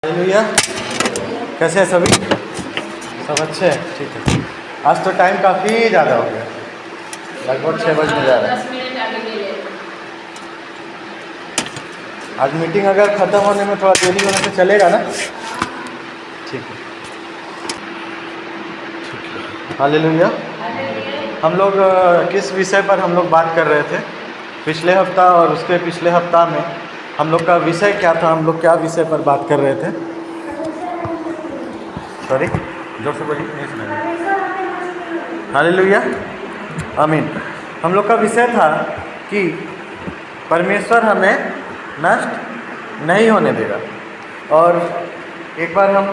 Hallelujah. कैसे हैं सभी? सब अच्छे हैं? ठीक है। आज तो टाइम काफ़ी ज़्यादा हो गया, लगभग 6 बजने जा रहा है। आज मीटिंग अगर ख़त्म होने में थोड़ा देरी होने से चलेगा ना? ठीक है, ठीक है। हालेलुया। हम लोग किस विषय पर हम लोग बात कर रहे थे पिछले हफ्ता और उसके पिछले हफ्ता में? हम लोग का विषय क्या था? हम लोग क्या विषय पर बात कर रहे थे? सॉरी, जोर से बोलिए, नहीं सुना। हालेलुया, आमीन। हम लोग का विषय था कि परमेश्वर हमें नष्ट नहीं होने देगा। और एक बार हम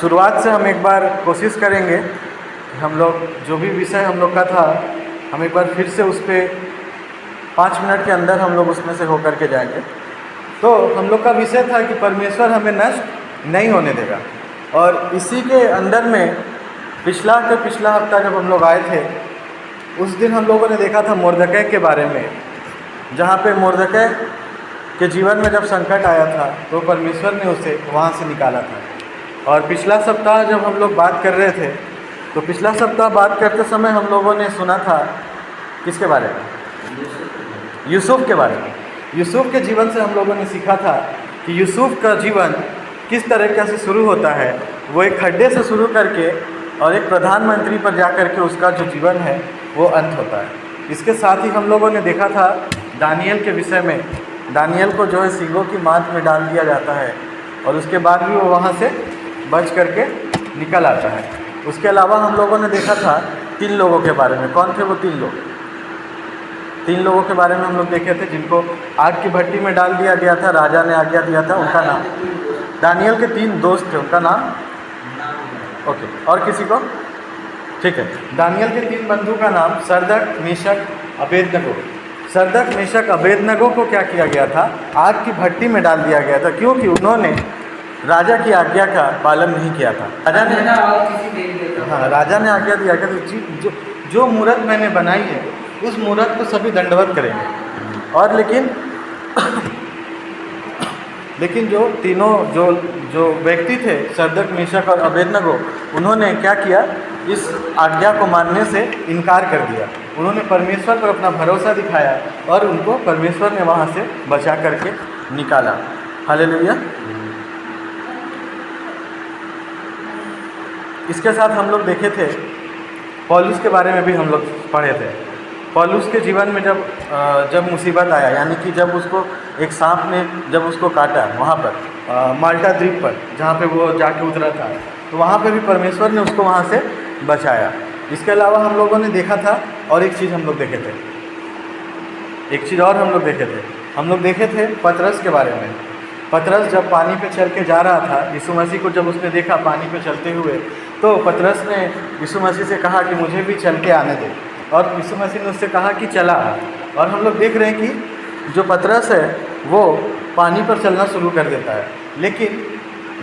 शुरुआत से हम एक बार कोशिश करेंगे कि हम लोग जो भी विषय हम लोग का था, हम एक बार फिर से उस पर 5 मिनट के अंदर हम लोग उसमें से होकर के जाएंगे। तो हम लोग का विषय था कि परमेश्वर हमें नष्ट नहीं होने देगा। और इसी के अंदर में पिछला हफ्ता जब हम लोग आए थे, उस दिन हम लोगों ने देखा था मुर्दकै के बारे में, जहाँ पे मुर्दकै के जीवन में जब संकट आया था तो परमेश्वर ने उसे वहाँ से निकाला था। और पिछला सप्ताह जब हम लोग बात कर रहे थे, तो पिछला सप्ताह बात करते समय हम लोगों ने सुना था किसके बारे में? यूसुफ के बारे में। यूसुफ के जीवन से हम लोगों ने सीखा था कि यूसुफ का जीवन किस तरीके से शुरू होता है। वो एक खड्डे से शुरू करके और एक प्रधानमंत्री पर जा कर के उसका जो जीवन है वो अंत होता है। इसके साथ ही हम लोगों ने देखा था दानियल के विषय में। दानियल को जो है सींगों की मांद में डाल दिया जाता है और उसके बाद भी वो वहाँ से बच करके निकल आता है। उसके अलावा हम लोगों ने देखा था 3 लोगों के बारे में। कौन थे वो 3 लोग? 3 लोगों के बारे में हम लोग देखे थे जिनको आग की भट्टी में डाल दिया गया था, राजा ने आज्ञा दिया था। उनका नाम, दानियल के 3 दोस्त थे, उनका नाम, ओके। और किसी को? ठीक है। दानियल के 3 बंधु का नाम Shadrach, Meshach, Abednego. Shadrach, Meshach, Abednego को क्या किया गया था? आग की भट्टी में डाल दिया गया था, क्योंकि उन्होंने राजा की आज्ञा का पालन नहीं किया था। राजा ने आज्ञा दिया कि जो मूर्त मैंने बनाई है उस मूर्त को सभी दंडवत करेंगे। और लेकिन जो तीनों जो व्यक्ति थे, शद्रक, मेशक और अबेदनगो, उन्होंने क्या किया? इस आज्ञा को मानने से इनकार कर दिया। उन्होंने परमेश्वर पर अपना भरोसा दिखाया और उनको परमेश्वर ने वहाँ से बचा करके निकाला। हालेलुया। इसके साथ हम लोग देखे थे पौलुस के बारे में भी हम लोग पढ़े थे। पौलुस के जीवन में जब मुसीबत आया, यानी कि जब उसको एक सांप ने जब उसको काटा वहाँ पर माल्टा द्वीप पर, जहाँ पे वो जाके उतरा था, तो वहाँ पे भी परमेश्वर ने उसको वहाँ से बचाया। इसके अलावा हम लोगों ने देखा था और एक चीज़ हम लोग देखे थे, एक चीज़ और हम लोग देखे थे पतरस के बारे में। पतरस जब पानी पे चल के जा रहा था, यीशु मसीह को जब उसने देखा पानी पे चलते हुए, तो पतरस ने यीशु मसीह से कहा कि मुझे भी चल के आने दे, और यीशु मसीह ने उससे कहा कि चला। और हम लोग देख रहे हैं कि जो पतरस है वो पानी पर चलना शुरू कर देता है, लेकिन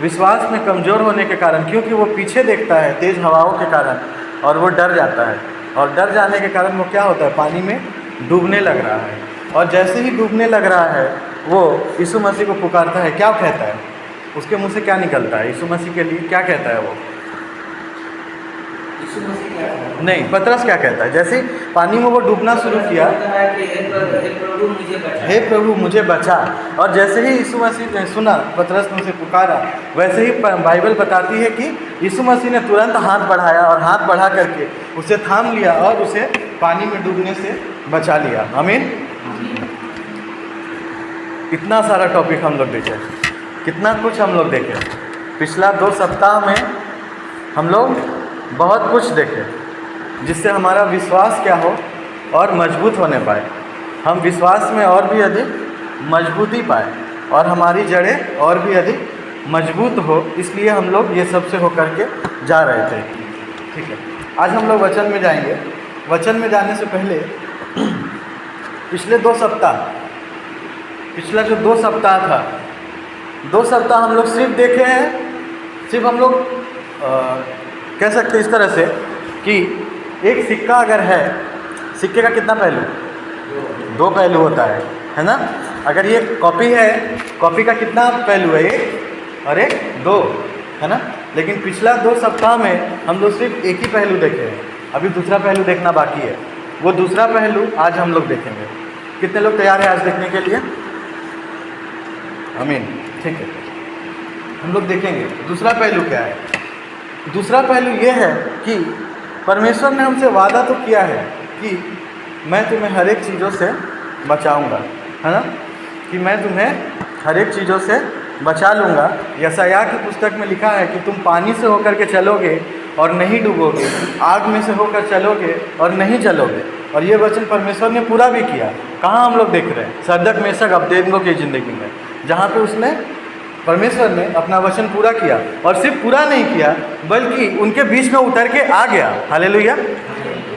विश्वास में कमज़ोर होने के कारण, क्योंकि वो पीछे देखता है तेज़ हवाओं के कारण, और वो डर जाता है। और डर जाने के कारण वो क्या होता है? पानी में डूबने लग रहा है। और जैसे ही डूबने लग रहा है, वो यीशु मसीह को पुकारता है। क्या कहता है? उसके मुंह से क्या निकलता है? यीशु मसीह के लिए क्या कहता है वो? नहीं, पतरस क्या कहता है? जैसे पानी में वो डूबना शुरू किया, हे प्रभु मुझे बचा। और जैसे ही यीशु मसीह ने सुना, पतरस ने उसे पुकारा, वैसे ही बाइबल बताती है कि यीशु मसीह ने तुरंत हाथ बढ़ाया और हाथ बढ़ा करके उसे थाम लिया और उसे पानी में डूबने से बचा लिया। आमीन। कितना सारा टॉपिक हम लोग देखे, कितना कुछ हम लोग देखे। पिछला 2 सप्ताह में हम लोग बहुत कुछ देखे, जिससे हमारा विश्वास क्या हो और मजबूत होने पाए, हम विश्वास में और भी अधिक मजबूती पाए और हमारी जड़ें और भी अधिक मजबूत हो। इसलिए हम लोग ये सब से होकर के जा रहे थे। ठीक है, आज हम लोग वचन में जाएंगे। वचन में जाने से पहले पिछले 2 सप्ताह, पिछला जो 2 सप्ताह था, 2 सप्ताह हम लोग सिर्फ देखे हैं, सिर्फ हम लोग कह सकते इस तरह से कि एक सिक्का अगर है, सिक्के का कितना पहलू? 2 पहलू होता है ना? अगर ये कॉपी है, कॉपी का कितना पहलू है, एक और एक दो, है ना। लेकिन पिछला 2 सप्ताह में हम लोग सिर्फ एक ही पहलू देखे हैं, अभी दूसरा पहलू देखना बाकी है। वो दूसरा पहलू आज हम लोग देखेंगे। कितने लोग तैयार हैं आज देखने के लिए? आमीन। ठीक है, हम लोग देखेंगे दूसरा पहलू क्या है। दूसरा पहलू ये है कि परमेश्वर ने हमसे वादा तो किया है कि मैं तुम्हें हर एक चीज़ों से बचाऊंगा, है ना, कि मैं तुम्हें हर एक चीज़ों से बचा लूँगा। यशायाह की पुस्तक में लिखा है कि तुम पानी से होकर के चलोगे और नहीं डूबोगे, आग में से होकर चलोगे और नहीं जलोगे। और ये वचन परमेश्वर ने पूरा भी किया। कहाँ हम लोग देख रहे हैं? सद्रक मेशक अबेदनगो की ज़िंदगी में, जहाँ पे उसने परमेश्वर ने अपना वचन पूरा किया। और सिर्फ पूरा नहीं किया बल्कि उनके बीच में उतर के आ गया। हालेलुया।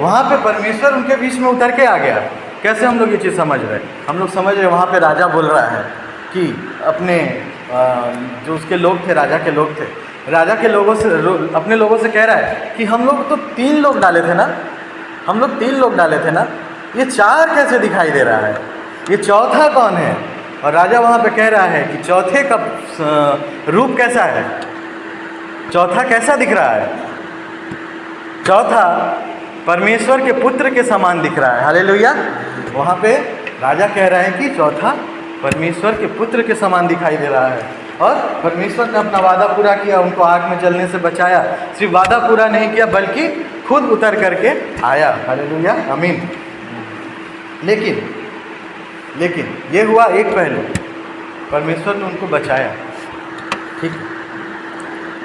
वहाँ पे परमेश्वर उनके बीच में उतर के आ गया। कैसे हम लोग ये चीज़ समझ रहे हैं? हम लोग समझ रहे वहाँ पे राजा बोल रहा है कि अपने जो उसके लोग थे, राजा के लोग थे, राजा के लोगों से, अपने लोगों से कह रहा है कि हम लोग तो 3 लोग डाले थे ना, हम लोग 3 लोग डाले थे ना, ये 4 कैसे दिखाई दे रहा है? ये चौथा कौन है? और राजा वहाँ पे कह रहा है कि चौथे का रूप कैसा है, चौथा कैसा दिख रहा है? चौथा परमेश्वर के पुत्र के समान दिख रहा है। हालेलुया। वहाँ पे राजा कह रहा है कि चौथा परमेश्वर के पुत्र के समान दिखाई दे रहा है। और परमेश्वर ने अपना वादा पूरा किया, उनको आग में जलने से बचाया। सिर्फ वादा पूरा नहीं किया बल्कि खुद उतर करके आया। हालेलुया, आमीन। लेकिन ये हुआ एक पहलू, परमेश्वर ने उनको बचाया, ठीक।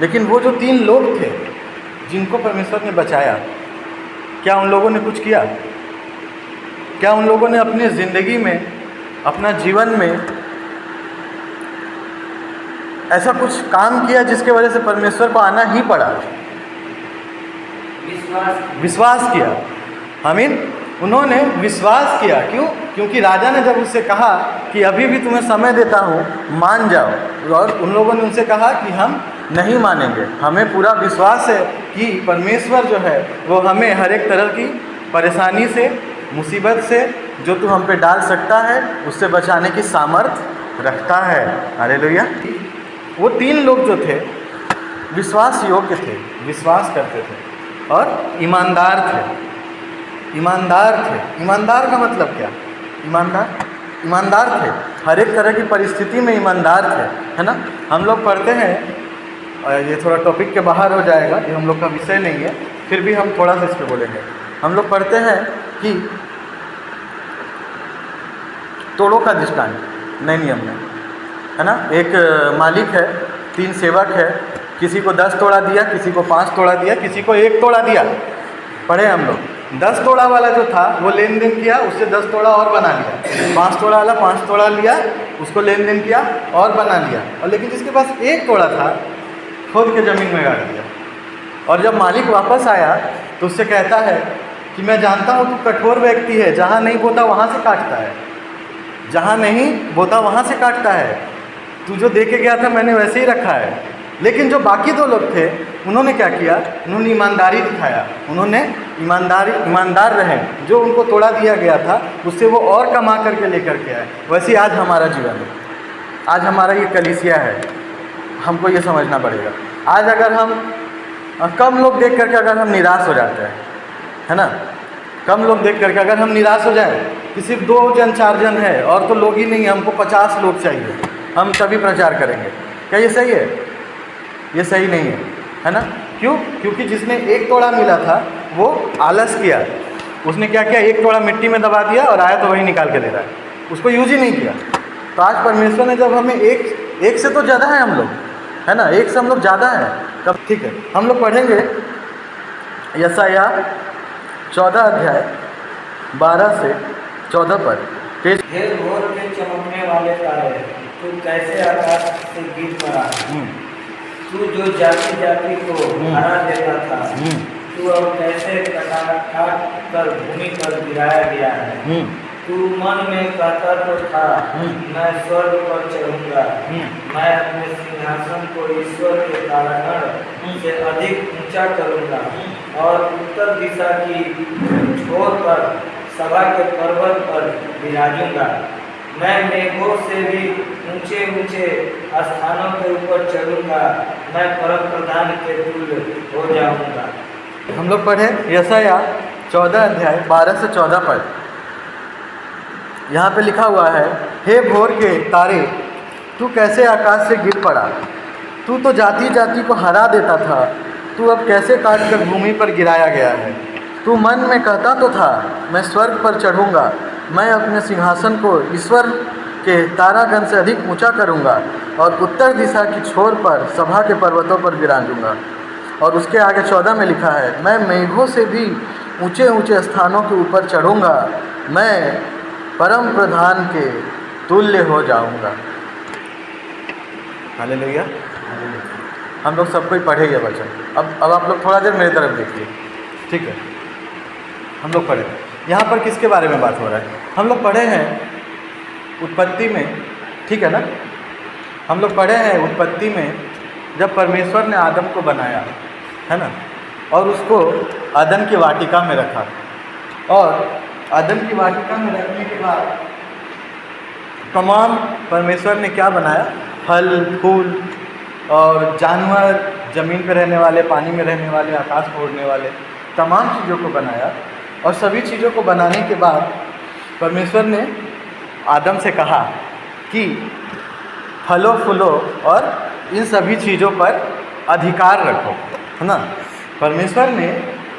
लेकिन वो जो 3 लोग थे जिनको परमेश्वर ने बचाया, क्या उन लोगों ने कुछ किया? क्या उन लोगों ने अपनी ज़िंदगी में, अपना जीवन में ऐसा कुछ काम किया जिसके वजह से परमेश्वर को आना ही पड़ा? विश्वास किया। आमीन। उन्होंने विश्वास किया। क्यों? क्योंकि राजा ने जब उससे कहा कि अभी भी तुम्हें समय देता हूँ, मान जाओ, और उन लोगों ने उनसे कहा कि हम नहीं मानेंगे। हमें पूरा विश्वास है कि परमेश्वर जो है वो हमें हर एक तरह की परेशानी से, मुसीबत से जो तू हम पे डाल सकता है उससे बचाने की सामर्थ्य रखता है। हालेलुया। वो 3 लोग जो थे विश्वास योग्य थे, विश्वास करते थे और ईमानदार थे। ईमानदार का मतलब क्या? ईमानदार थे, हर एक तरह की परिस्थिति में ईमानदार थे, है ना। हम लोग पढ़ते हैं, ये थोड़ा टॉपिक के बाहर हो जाएगा, ये हम लोग का विषय नहीं है, फिर भी हम थोड़ा सा इस पर बोलेंगे। हम लोग पढ़ते हैं कि तोड़ों का दृष्टांत नए नियम में, है ना। एक मालिक है, 3 सेवक है, किसी को 10 तोड़ा दिया, किसी को 5 तोड़ा दिया, किसी को 1 तोड़ा दिया। पढ़े हम लोग। 10 तोड़ा वाला जो था वो लेन देन किया, उससे 10 तोड़ा और बना लिया। 5 तोड़ा वाला 5 तोड़ा लिया, उसको लेन देन किया और बना लिया। और लेकिन जिसके पास 1 तोड़ा था, खोद के ज़मीन में गाड़ दिया। और जब मालिक वापस आया तो उससे कहता है कि मैं जानता हूँ तू कठोर व्यक्ति है, जहाँ नहीं बोता वहाँ से काटता है, जहाँ नहीं बोता वहाँ से काटता है। तू जो दे के गया था मैंने वैसे ही रखा है। लेकिन जो बाकी 2 लोग थे उन्होंने क्या किया? उन्होंने ईमानदारी दिखाया, उन्होंने ईमानदार रहे। जो उनको तोड़ा दिया गया था उससे वो और कमा करके लेकर के आए। वैसे आज हमारा जीवन है, आज हमारा ये कलीसिया है, हमको ये समझना पड़ेगा। आज अगर हम कम लोग देख करके अगर हम निराश हो जाते हैं, है ना, कम लोग देख करके अगर हम निराश हो जाए कि सिर्फ 2 जन 4 जन है और तो लोग ही नहीं, हमको 50 लोग चाहिए, हम तभी प्रचार करेंगे, क्या ये सही है? ये सही नहीं है ना। क्यों? क्योंकि जिसने 1 तोड़ा मिला था वो आलस किया, उसने क्या किया? 1 तोड़ा मिट्टी में दबा दिया और आया तो वही निकाल के दे रहा है, उसको यूज ही नहीं किया। तो आज परमेश्वर ने जब हमें एक से तो ज़्यादा है हम लोग, है ना, 1 से हम लोग ज़्यादा है। कब? ठीक है, हम लोग पढ़ेंगे यशायाह 14 अध्याय 12 से 14 पर। हे भोर के चमकने वाले तारे, तू कैसे आकाश से गिर पड़ा। तू जो जाति जाति को हरा देता था, तू अब कैसे काट कर भूमि पर गिराया गया है। तू मन में कहता तो था, मैं स्वर्ग पर चढ़ूंगा, मैं अपने सिंहासन को ईश्वर के तारागण से अधिक ऊंचा करूंगा और उत्तर दिशा की छोर पर सभा के पर्वत पर विराजूंगा। मैं मेघों से भी ऊंचे ऊंचे स्थानों के ऊपर चढ़ूंगा, मैं परम प्रधान के तुल्य हो जाऊंगा। हम लोग पढ़े यशाया 14 अध्याय 12 से 14 पद। यहाँ पे लिखा हुआ है, हे भोर के तारे, तू कैसे आकाश से गिर पड़ा। तू तो जाति जाति को हरा देता था, तू अब कैसे काट कर भूमि पर गिराया गया है। तू मन में कहता तो था, मैं स्वर्ग पर चढ़ूँगा, मैं अपने सिंहासन को ईश्वर के तारागण से अधिक ऊंचा करूँगा और उत्तर दिशा की छोर पर सभा के पर्वतों पर विराजूंगा। और उसके आगे 14 में लिखा है, मैं मेघों से भी ऊंचे ऊंचे स्थानों के ऊपर चढ़ूँगा, मैं परम प्रधान के तुल्य हो जाऊँगा। हालेलुया। हम लोग सब कोई पढ़ेंगे वचन। अब आप लोग थोड़ा देर मेरी तरफ देखिए, ठीक है। हम लोग पढ़े, यहाँ पर किसके बारे में बात हो रहा है? हम लोग पढ़े हैं उत्पत्ति में, ठीक है ना। हम लोग पढ़े हैं उत्पत्ति में जब परमेश्वर ने आदम को बनाया, है ना, और उसको अदन की वाटिका में रखा। और अदन की वाटिका में रखने के बाद तमाम परमेश्वर ने क्या बनाया? फल फूल और जानवर, ज़मीन पर रहने वाले, पानी में रहने वाले, आकाश में उड़ने वाले, तमाम चीज़ों को बनाया। और सभी चीज़ों को बनाने के बाद परमेश्वर ने आदम से कहा कि फलो फूलो और इन सभी चीज़ों पर अधिकार रखो, है ना। परमेश्वर ने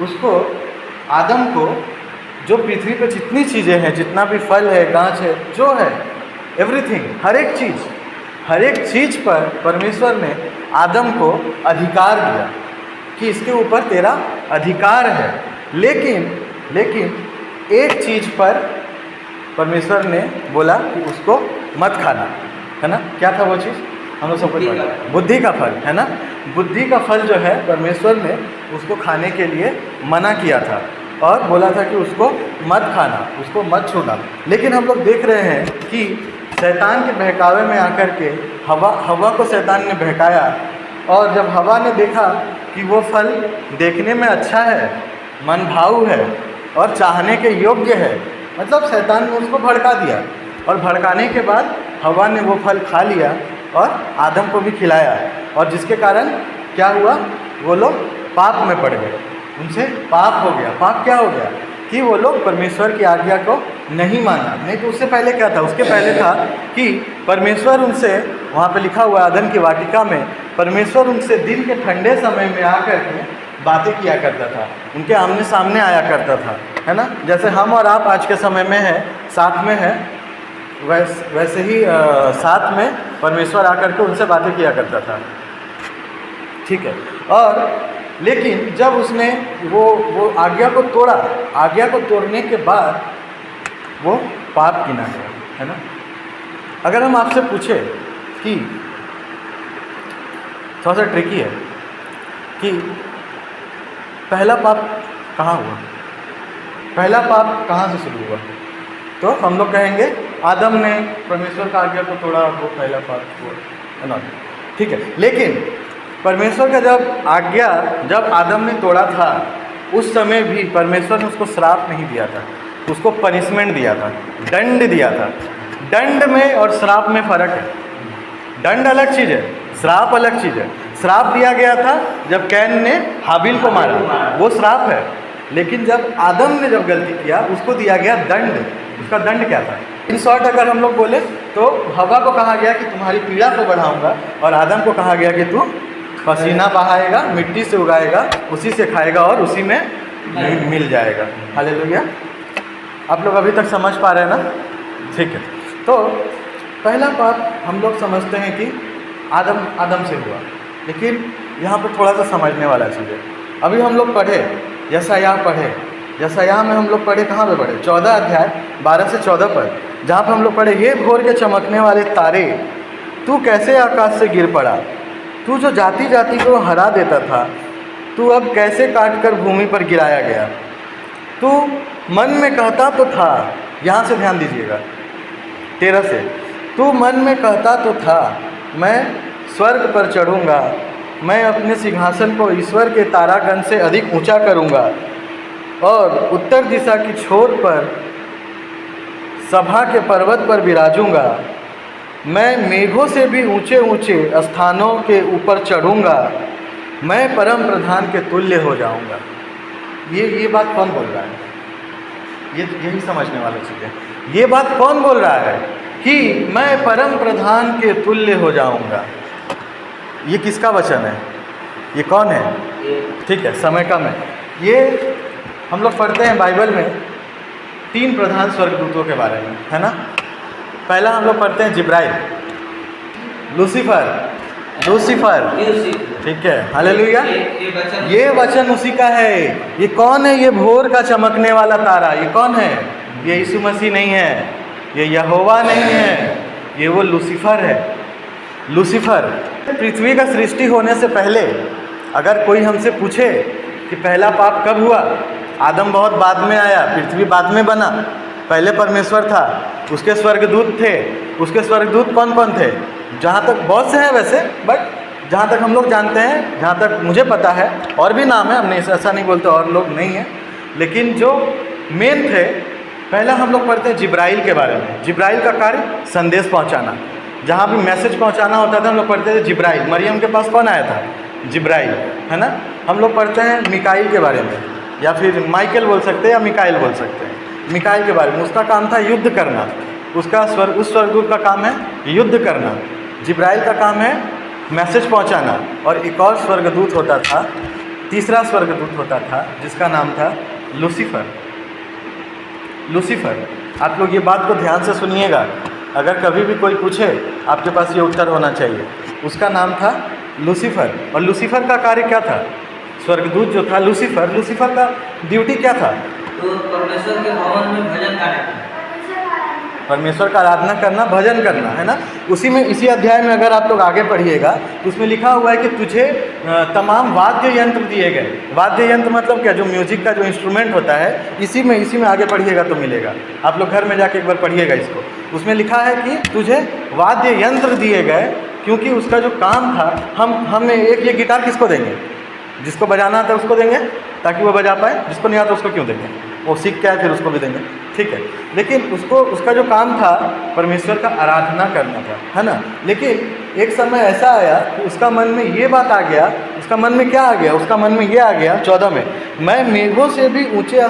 उसको, आदम को, जो पृथ्वी पर जितनी चीज़ें हैं, जितना भी फल है, गाछ है, जो है, एवरीथिंग, हर एक चीज़ पर परमेश्वर ने आदम को अधिकार दिया कि इसके ऊपर तेरा अधिकार है। लेकिन एक चीज़ पर परमेश्वर ने बोला कि उसको मत खाना, है ना। क्या था वो चीज़? हम लोग सबको बुद्धि का फल, है ना। बुद्धि का फल जो है परमेश्वर ने उसको खाने के लिए मना किया था और बोला था कि उसको मत खाना, उसको मत छूना। लेकिन हम लोग देख रहे हैं कि शैतान के बहकावे में आकर के हवा को शैतान ने बहकाया। और जब हवा ने देखा कि वो फल देखने में अच्छा है, मनभाऊ है और चाहने के योग्य है, मतलब शैतान ने उसको भड़का दिया। और भड़काने के बाद हवा ने वो फल खा लिया और आदम को भी खिलाया। और जिसके कारण क्या हुआ? वो लोग पाप में पड़ गए, उनसे पाप हो गया। पाप क्या हो गया? कि वो लोग परमेश्वर की आज्ञा को नहीं माना। नहीं तो उससे पहले क्या था? उसके पहले था कि परमेश्वर उनसे, वहाँ पे लिखा हुआ आदम की वाटिका में, परमेश्वर उनसे दिन के ठंडे समय में आकर के बातें किया करता था, उनके आमने सामने आया करता था, है ना। जैसे हम और आप आज के समय में हैं, साथ में हैं, वैसे ही साथ में परमेश्वर आकर के उनसे बातें किया करता था, ठीक है। और लेकिन जब उसने वो आज्ञा को तोड़ा, आज्ञा को तोड़ने के बाद वो पाप गिना गया, है ना। अगर हम आपसे पूछे कि, थोड़ा सा ट्रिकी है, कि पहला पाप कहाँ हुआ, पहला पाप कहाँ से शुरू हुआ, तो हम लोग कहेंगे आदम ने परमेश्वर का आज्ञा को तोड़ा, वो पहला पाप हुआ, है ना, ठीक है। लेकिन परमेश्वर का जब आदम ने तोड़ा था, उस समय भी परमेश्वर ने उसको श्राप नहीं दिया था, उसको पनिशमेंट दिया था, दंड दिया था। दंड में और श्राप में फ़र्क है। दंड अलग चीज़ है, श्राप अलग चीज़ है। श्राप दिया गया था जब कैन ने हाबिल को मारा, वो श्राप है। लेकिन जब आदम ने जब गलती किया, उसको दिया गया दंड। उसका दंड क्या था? इन शॉर्ट अगर हम लोग बोले तो हवा को कहा गया कि तुम्हारी पीड़ा को बढ़ाऊंगा, और आदम को कहा गया कि तू पसीना बहाएगा, मिट्टी से उगाएगा, उसी से खाएगा और उसी में मिल जाएगा। हालेलुया। आप लोग अभी तक समझ पा रहे हैं ना? ठीक है। तो पहला पाप हम लोग समझते हैं कि आदम से हुआ, लेकिन यहाँ पर थोड़ा सा समझने वाला चीज़ है। अभी हम लोग पढ़े यशायाह में हम लोग पढ़े, कहाँ पे पढ़े? 14 अध्याय 12 से 14 पद, जहाँ पर हम लोग पढ़े, ये भोर के चमकने वाले तारे, तू कैसे आकाश से गिर पड़ा। तू जो जाति जाति को हरा देता था, तू अब कैसे काट कर भूमि पर गिराया गया। तू मन में कहता तो था, यहाँ से ध्यान दीजिएगा 13 से, तू मन में कहता तो था, मैं स्वर्ग पर चढ़ूँगा, मैं अपने सिंहासन को ईश्वर के तारागण से अधिक ऊंचा करूँगा और उत्तर दिशा की छोर पर सभा के पर्वत पर विराजूंगा, मैं मेघों से भी ऊंचे ऊंचे स्थानों के ऊपर चढ़ूंगा, मैं परम प्रधान के तुल्य हो जाऊंगा। ये बात कौन बोल रहा है? यही समझने वाली चीज़ है। ये बात कौन बोल रहा है कि मैं परम प्रधान के तुल्य हो जाऊंगा? ये किसका वचन है? ये कौन है? ठीक है, समय कम है। ये हम लोग पढ़ते हैं बाइबल में 3 प्रधान स्वर्गदूतों के बारे में, है ना। पहला हम लोग पढ़ते हैं जिब्राइल, लूसीफर, ठीक है, हालेलुया। ये वचन उसी का है। ये कौन है? ये भोर का चमकने वाला तारा। ये कौन है? ये यीशु मसीह नहीं है, ये यहोवा नहीं है, ये वो लूसीफर है। लूसीफर पृथ्वी का सृष्टि होने से पहले अगर कोई हमसे पूछे कि पहला पाप कब हुआ, आदम बहुत बाद में आया, पृथ्वी बाद में बना, पहले परमेश्वर था, उसके स्वर्गदूत थे। उसके स्वर्गदूत कौन कौन थे? जहाँ तक बहुत से हैं वैसे, बट जहाँ तक हम लोग जानते हैं, जहाँ तक मुझे पता है, और भी नाम है, हमने ऐसा नहीं बोलते और लोग नहीं हैं, लेकिन जो मेन थे, पहला हम लोग पढ़ते हैं जिब्राइल के बारे में। जिब्राइल का कार्य संदेश पहुँचाना, जहाँ भी मैसेज पहुँचाना होता था हम लोग पढ़ते थे जिब्राइल। मरियम के पास कौन आया था? जिब्राइल, है ना। हम लोग पढ़ते हैं मिकाइल के बारे में, या फिर माइकल बोल सकते हैं या मिकाइल बोल सकते हैं। मिकाइल के बारे में, उसका काम था युद्ध करना, उस स्वर्गदूत का काम है युद्ध करना। जिब्राइल का काम है मैसेज पहुंचाना। और एक और स्वर्गदूत होता था, तीसरा स्वर्गदूत होता था जिसका नाम था लूसीफर। लूसीफर, आप लोग ये बात को ध्यान से सुनिएगा, अगर कभी भी कोई पूछे आपके पास ये उत्तर होना चाहिए। उसका नाम था लूसीफर। और लूसीफर का कार्य क्या था? स्वर्गदूत जो था लूसीफर का ड्यूटी क्या था? तो परमेश्वर के भवन में भजन गाना, परमेश्वर का आराधना करना, भजन करना, है ना। उसी में, इसी अध्याय में अगर आप लोग आगे पढ़िएगा तो उसमें लिखा हुआ है कि तुझे तमाम वाद्य यंत्र दिए गए। वाद्य यंत्र मतलब क्या? जो म्यूजिक का जो इंस्ट्रूमेंट होता है, इसी में आगे पढ़िएगा तो मिलेगा। आप लोग घर में जाके एक बार पढ़िएगा इसको। उसमें लिखा है कि तुझे वाद्य यंत्र दिए गए, क्योंकि उसका जो काम था, हम एक ये गिटार किसको देंगे? जिसको बजाना आता है उसको देंगे ताकि वो बजा पाए, जिसको नहीं आता उसको क्यों देंगे? वो सीख के आए फिर उसको भी देंगे, ठीक है। लेकिन उसका जो काम था परमेश्वर का आराधना करना था, है ना। लेकिन एक समय ऐसा आया कि उसका मन में ये बात आ गया। उसका मन में क्या आ गया? उसका मन में ये आ गया 14 में, मैं मेघों से भी ऊंचे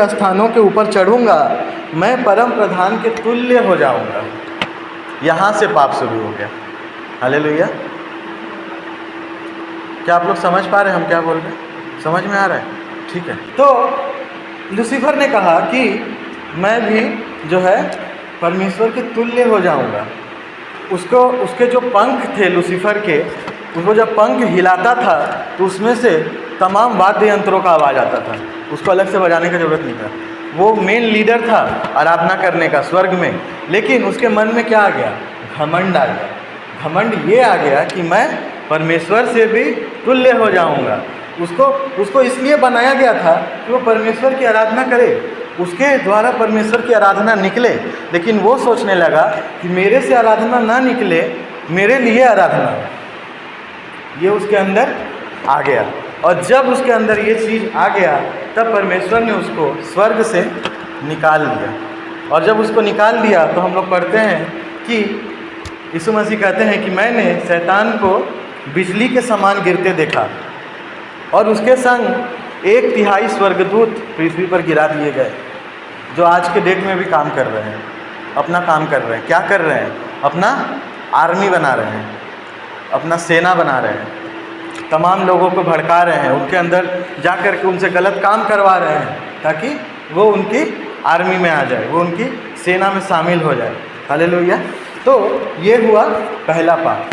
स्थानों के ऊपर चढ़ूंगा, मैं परम प्रधान के तुल्य हो जाऊंगा। यहाँ से पाप शुरू हो गया। हालेलुया। क्या आप लोग समझ पा रहे हैं हम क्या बोल रहे हैं? समझ में आ रहा है? ठीक है। तो लूसीफर ने कहा कि मैं भी जो है परमेश्वर के तुल्य हो जाऊंगा। उसके जो पंख थे लूसीफर के, उसको जब पंख हिलाता था तो उसमें से तमाम वाद्य यंत्रों का आवाज़ आता था। उसको अलग से बजाने की ज़रूरत नहीं था। वो मेन लीडर था आराधना करने का स्वर्ग में। लेकिन उसके मन में क्या आ गया? घमंड आ गया। घमंड ये आ गया कि मैं परमेश्वर से भी तुल्य हो जाऊंगा। उसको इसलिए बनाया गया था कि वो परमेश्वर की आराधना करे, उसके द्वारा परमेश्वर की आराधना निकले। लेकिन वो सोचने लगा कि मेरे से आराधना ना निकले, मेरे लिए आराधना, ये उसके अंदर आ गया। और जब उसके अंदर ये चीज़ आ गया तब परमेश्वर ने उसको स्वर्ग से निकाल दिया। और जब उसको निकाल दिया तो हम लोग पढ़ते हैं कि यीशु मसीह कहते हैं कि मैंने शैतान को बिजली के समान गिरते देखा और उसके संग 1/3 स्वर्गदूत पृथ्वी पर गिरा दिए गए, जो आज के डेट में भी काम कर रहे हैं, अपना काम कर रहे हैं। क्या कर रहे हैं? अपना आर्मी बना रहे हैं, अपना सेना बना रहे हैं, तमाम लोगों को भड़का रहे हैं, उनके अंदर जा कर के उनसे गलत काम करवा रहे हैं ताकि वो उनकी आर्मी में आ जाए, वो उनकी सेना में शामिल हो जाए। हालेलुया। तो ये हुआ पहला पाप।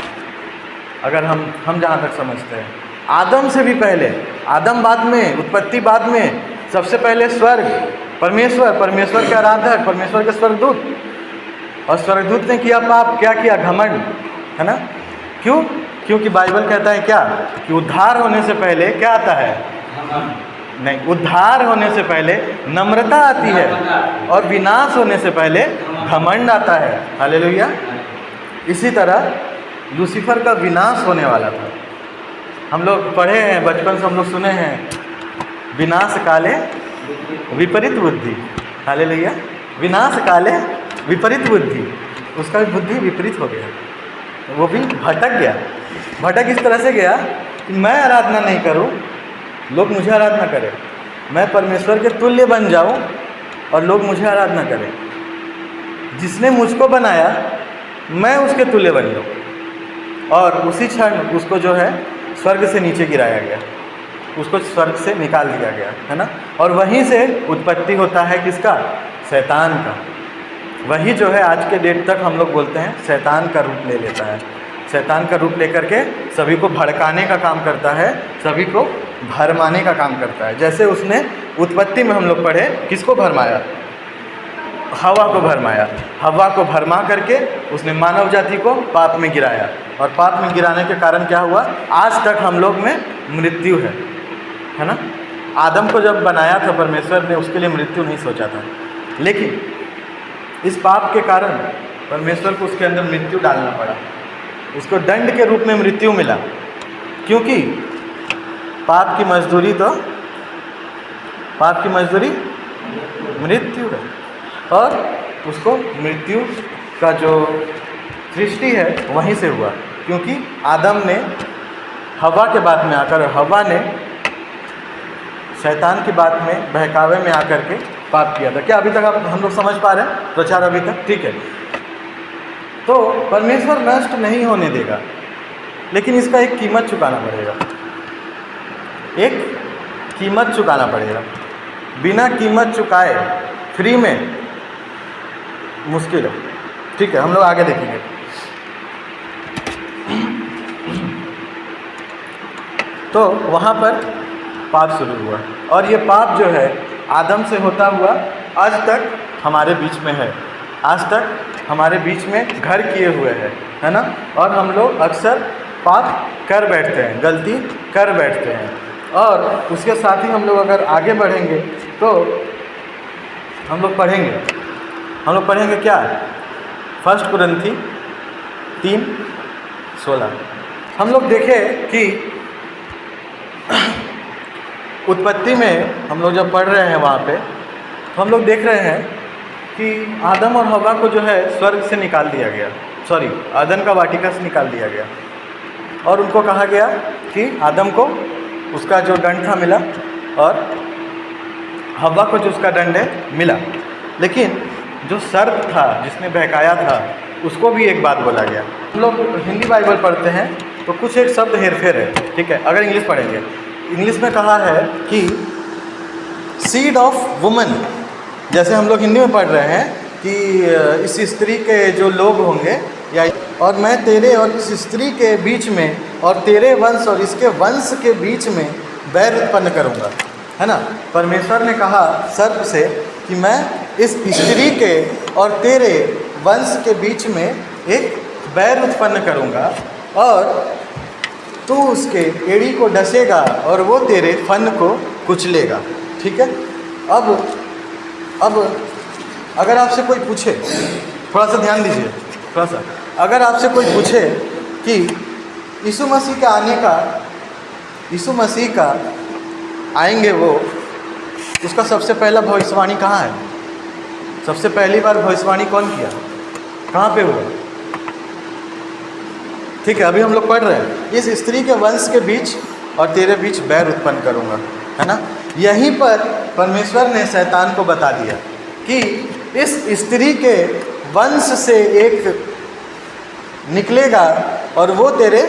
अगर हम जहाँ तक समझते हैं, आदम से भी पहले, आदम बाद में, उत्पत्ति बाद में, सबसे पहले स्वर्ग, परमेश्वर के आराधक, परमेश्वर के स्वर्गदूत, और स्वर्गदूत ने किया पाप। क्या किया? घमंड, है ना। क्यों? क्योंकि बाइबल कहता है क्या कि उद्धार होने से पहले क्या आता है? नहीं, उद्धार होने से पहले नम्रता आती है और विनाश होने से पहले घमंड आता है। हालेलुया। इसी तरह लूसीफर का विनाश होने वाला था। हम लोग पढ़े हैं, बचपन से हम लोग सुने हैं, विनाश काले विपरीत बुद्धि। हालेलुया। विनाश काले विपरीत बुद्धि, उसका भी बुद्धि विपरीत हो गया, वो भी भटक गया। भटक इस तरह से गया कि मैं आराधना नहीं करूं, लोग मुझे आराधना करें, मैं परमेश्वर के तुल्य बन जाऊं और लोग मुझे आराधना करें। जिसने मुझको बनाया मैं उसके तुल्य बन जाऊँ, और उसी क्षण उसको जो है स्वर्ग से नीचे गिराया गया, उसको स्वर्ग से निकाल दिया गया, है ना। और वहीं से उत्पत्ति होता है किसका? शैतान का। वही जो है आज के डेट तक हम लोग बोलते हैं शैतान का रूप ले लेता है। शैतान का रूप लेकर के सभी को भड़काने का काम करता है, सभी को भरमाने का काम करता है। जैसे उसने उत्पत्ति में हम लोग पढ़े, किसको भरमाया? हवा को भरमाया। हवा को भरमा करके उसने मानव जाति को पाप में गिराया, और पाप में गिराने के कारण क्या हुआ? आज तक हम लोग में मृत्यु है ना। आदम को जब बनाया था परमेश्वर ने, उसके लिए मृत्यु नहीं सोचा था, लेकिन इस पाप के कारण परमेश्वर को उसके अंदर मृत्यु डालना पड़ा। उसको दंड के रूप में मृत्यु मिला, क्योंकि पाप की मजदूरी मृत्यु है, और उसको मृत्यु का जो सृष्टि है वहीं से हुआ, क्योंकि आदम ने हवा के बात में आकर, हवा ने शैतान की बात में, बहकावे में आकर के पाप किया था। क्या अभी तक आप हम लोग समझ पा रहे हैं? प्रचार अभी तक ठीक है। तो परमेश्वर नष्ट नहीं होने देगा, लेकिन इसका एक कीमत चुकाना पड़ेगा, एक कीमत चुकाना पड़ेगा। बिना कीमत चुकाए फ्री में मुश्किल है, ठीक है। हम लोग आगे देखेंगे। तो वहाँ पर पाप शुरू हुआ, और ये पाप जो है आदम से होता हुआ आज तक हमारे बीच में है, आज तक हमारे बीच में घर किए हुए है ना। और हम लोग अक्सर पाप कर बैठते हैं, गलती कर बैठते हैं, और उसके साथ ही हम लोग अगर आगे बढ़ेंगे तो हम लोग पढ़ेंगे क्या? 1 कुरिन्थी 3:16। हम लोग देखें कि उत्पत्ति में हम लोग जब पढ़ रहे हैं वहाँ पे, तो हम लोग देख रहे हैं कि आदम और हवा को जो है स्वर्ग से निकाल दिया गया, आदम का वाटिका से निकाल दिया गया, और उनको कहा गया कि आदम को उसका जो दंड था मिला, और हवा को जो उसका दंड है मिला। लेकिन जो सर्प था जिसने बहकाया था, उसको भी एक बात बोला गया। हम लोग हिंदी बाइबल पढ़ते हैं तो कुछ एक शब्द हेरफेर है, ठीक है। अगर इंग्लिश पढ़ेंगे, इंग्लिश में कहा है कि सीड ऑफ वुमन, जैसे हम लोग हिंदी में पढ़ रहे हैं कि इस स्त्री के जो लोग होंगे, या और मैं तेरे और इस स्त्री के बीच में और तेरे वंश और इसके वंश के बीच में बैर उत्पन्न करूँगा, है ना। परमेश्वर ने कहा सर्प से कि मैं इस स्त्री के और तेरे वंश के बीच में एक बैर उत्पन्न करूँगा, और तू उसके एड़ी को डसेगा और वो तेरे फन को कुचलेगा, ठीक है। अब अगर आपसे कोई पूछे, थोड़ा सा ध्यान दीजिए, थोड़ा सा, अगर आपसे कोई पूछे कि यीशु मसीह का आएंगे वो, उसका सबसे पहला भविष्यवाणी कहाँ है? सबसे पहली बार भविष्यवाणी कौन किया? कहाँ पे हुआ? ठीक है, अभी हम लोग पढ़ रहे हैं इस स्त्री के वंश के बीच और तेरे बीच बैर उत्पन्न करूँगा, है ना। यहीं पर परमेश्वर ने शैतान को बता दिया कि इस स्त्री के वंश से एक निकलेगा और वो तेरे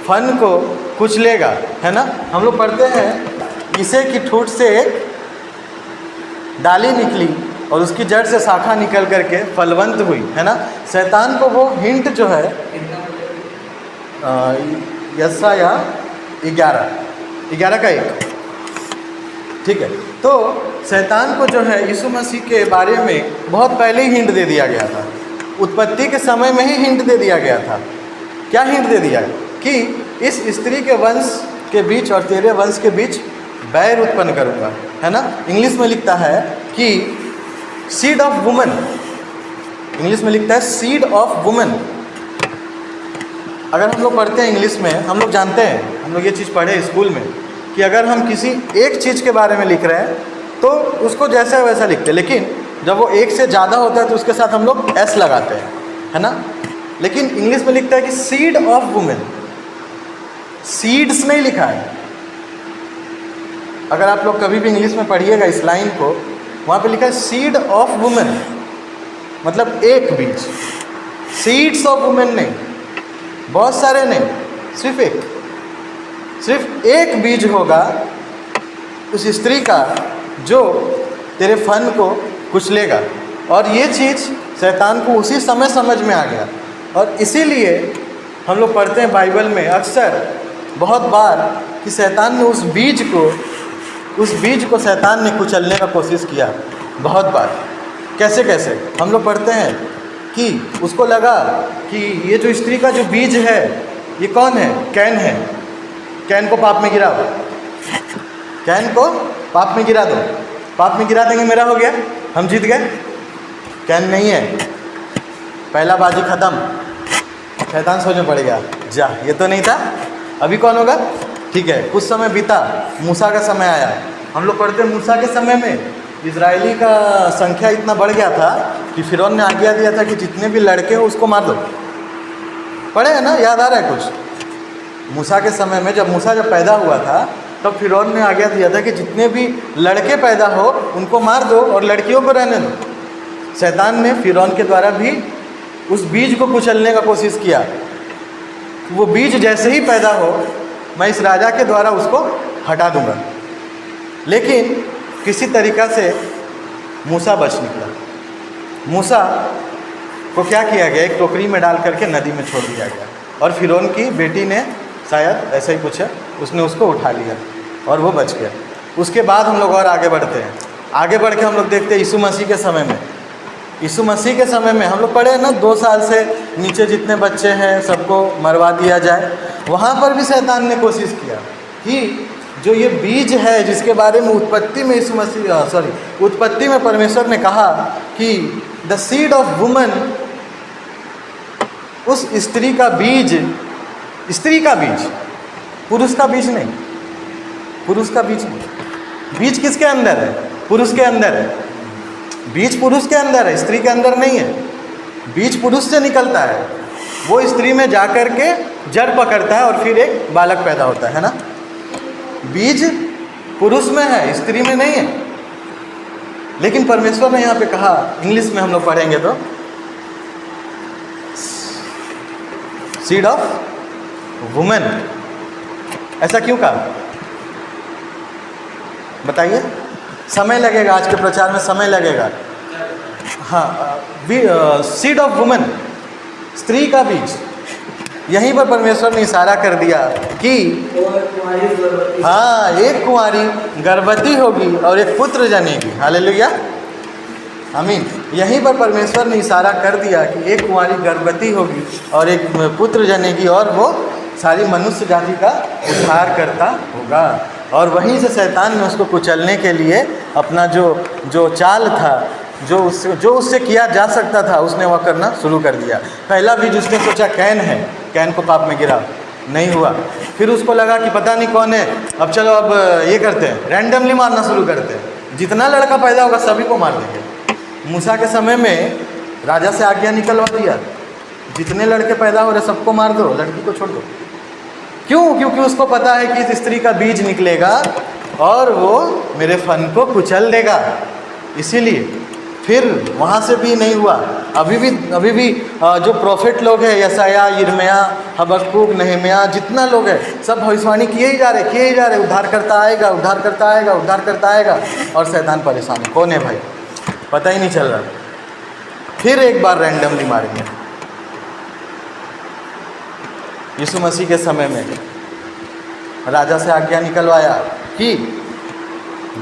फन को कुचलेगा, है ना। हम लोग पढ़ते हैं इसे की ठूठ से एक डाली निकली और उसकी जड़ से शाखा निकल करके फलवंत हुई, है ना। शैतान को वो हिंट जो है यशाया 11 का 1, ठीक है। तो शैतान को जो है यीशु मसीह के बारे में बहुत पहले ही हिंट दे दिया गया था, उत्पत्ति के समय में ही हिंट दे दिया गया था। क्या हिंट दे दिया? कि इस स्त्री के वंश के बीच और तेरे वंश के बीच बैर उत्पन्न करूँगा, है ना। इंग्लिश में लिखता है कि सीड ऑफ वुमन, इंग्लिश में लिखता है सीड ऑफ वुमन। अगर हम लोग पढ़ते हैं इंग्लिश में, हम लोग जानते हैं, हम लोग ये चीज़ पढ़े स्कूल में कि अगर हम किसी एक चीज़ के बारे में लिख रहे हैं तो उसको जैसा है वैसा लिखते हैं, लेकिन जब वो एक से ज़्यादा होता है तो उसके साथ हम लोग एस लगाते हैं, है ना। लेकिन इंग्लिश में लिखता है कि सीड ऑफ वुमेन, सीड्स नहीं लिखा है। अगर आप लोग कभी भी इंग्लिश में पढ़िएगा इस लाइन को, वहाँ पे लिखा है सीड ऑफ वुमेन, मतलब एक बीज। सीड्स ऑफ वुमेन नहीं, बहुत सारे नहीं, सिर्फ एक बीज होगा उस स्त्री का जो तेरे फन को कुचलेगा। और ये चीज़ शैतान को उसी समय समझ में आ गया, और इसीलिए हम लोग पढ़ते हैं बाइबल में अक्सर बहुत बार कि शैतान ने उस बीज को शैतान ने कुचलने का कोशिश किया बहुत बार। कैसे कैसे हम लोग पढ़ते हैं कि उसको लगा कि ये जो स्त्री का जो बीज है ये कौन है, कैन है, कैन को पाप में गिराओ, कैन को पाप में गिरा दो, पाप में गिरा देंगे मेरा हो गया, हम जीत गए। कैन नहीं है, पहला बाजी खत्म। शैतान सोच में पड़ गया, जा ये तो नहीं था, अभी कौन होगा। ठीक है, कुछ समय बीता, मूसा का समय आया। हम लोग पढ़ते हैं मूसा के समय में इजरायली का संख्या इतना बढ़ गया था कि फिरौन ने आज्ञा दिया था कि जितने भी लड़के हो उसको मार दो। पढ़े है ना, याद आ रहा है कुछ। मूसा के समय में जब मूसा पैदा हुआ था तब फिरौन ने आज्ञा दिया था कि जितने भी लड़के पैदा हो उनको मार दो और लड़कियों को रहने दो। शैतान ने फिरौन के द्वारा भी उस बीज को कुचलने का कोशिश किया। वो बीज जैसे ही पैदा हो मैं इस राजा के द्वारा उसको हटा दूंगा, लेकिन किसी तरीक़ा से मूसा बच निकला। मूसा को क्या किया गया, एक टोकरी में डाल करके नदी में छोड़ दिया गया, और फिरौन की बेटी ने शायद ऐसा ही कुछ है, उसने उसको उठा लिया और वो बच गया। उसके बाद हम लोग और आगे बढ़ते हैं। आगे बढ़ के हम लोग देखते हैं यीशु मसीह के समय में। यीशु मसीह के समय में हम लोग पढ़े हैं ना, 2 साल से नीचे जितने बच्चे हैं सबको मरवा दिया जाए। वहाँ पर भी शैतान ने कोशिश किया कि जो ये बीज है जिसके बारे में उत्पत्ति में परमेश्वर ने कहा कि द सीड ऑफ वुमन, उस स्त्री का बीज, स्त्री का बीज, पुरुष का बीज नहीं, पुरुष का बीज नहीं। बीज किसके अंदर है, पुरुष के अंदर है। बीज पुरुष के अंदर है, स्त्री के अंदर नहीं है। बीज पुरुष से निकलता है, वो स्त्री में जाकर के जड़ पकड़ता है और फिर एक बालक पैदा होता है ना। बीज पुरुष में है, स्त्री में नहीं है। लेकिन परमेश्वर ने यहाँ पे कहा, इंग्लिश में हम लोग पढ़ेंगे तो सीड ऑफ वुमेन। ऐसा क्यों कहा बताइए? समय लगेगा, आज के प्रचार में समय लगेगा। हाँ, सीड ऑफ वुमेन, स्त्री का बीज। यहीं पर परमेश्वर ने इशारा कर दिया कि हाँ, एक कुंवारी गर्भवती होगी और एक पुत्र जनेगी। हालेलुया, आमीन। यहीं पर परमेश्वर ने इशारा कर दिया कि एक कुंवारी गर्भवती होगी और एक पुत्र जनेगी, और वो सारी मनुष्य जाति का उद्धार करता होगा। और वहीं से शैतान ने उसको कुचलने के लिए अपना जो चाल था, जो उससे किया जा सकता था, उसने वह करना शुरू कर दिया। पहला बीज उसने सोचा कैन है, कैन को पाप में गिरा, नहीं हुआ। फिर उसको लगा कि पता नहीं कौन है, अब चलो अब ये करते हैं, रैंडमली मारना शुरू करते हैं, जितना लड़का पैदा होगा सभी को मार देंगे। मूसा के समय में राजा से आज्ञा निकलवा दिया, जितने लड़के पैदा हो रहे सबको मार दो, लड़की को छोड़ दो। क्यों? क्योंकि उसको पता है कि इस स्त्री का बीज निकलेगा और वो मेरे फन को कुचल देगा। इसीलिए फिर वहाँ से भी नहीं हुआ। अभी भी जो प्रोफेट लोग हैं, यशाया, यिर्मयाह, हबक्कुक, नहम्याह, जितना लोग हैं सब भविष्यवाणी किए ही जा रहे, उद्धार करता आएगा, उद्धार करता आएगा, उद्धार करता आएगा। और शैतान परेशान है, कौन है भाई पता ही नहीं चल रहा। फिर एक बार रैंडमली मारेंगे। यीशु मसीह के समय में राजा से आज्ञा निकलवाया कि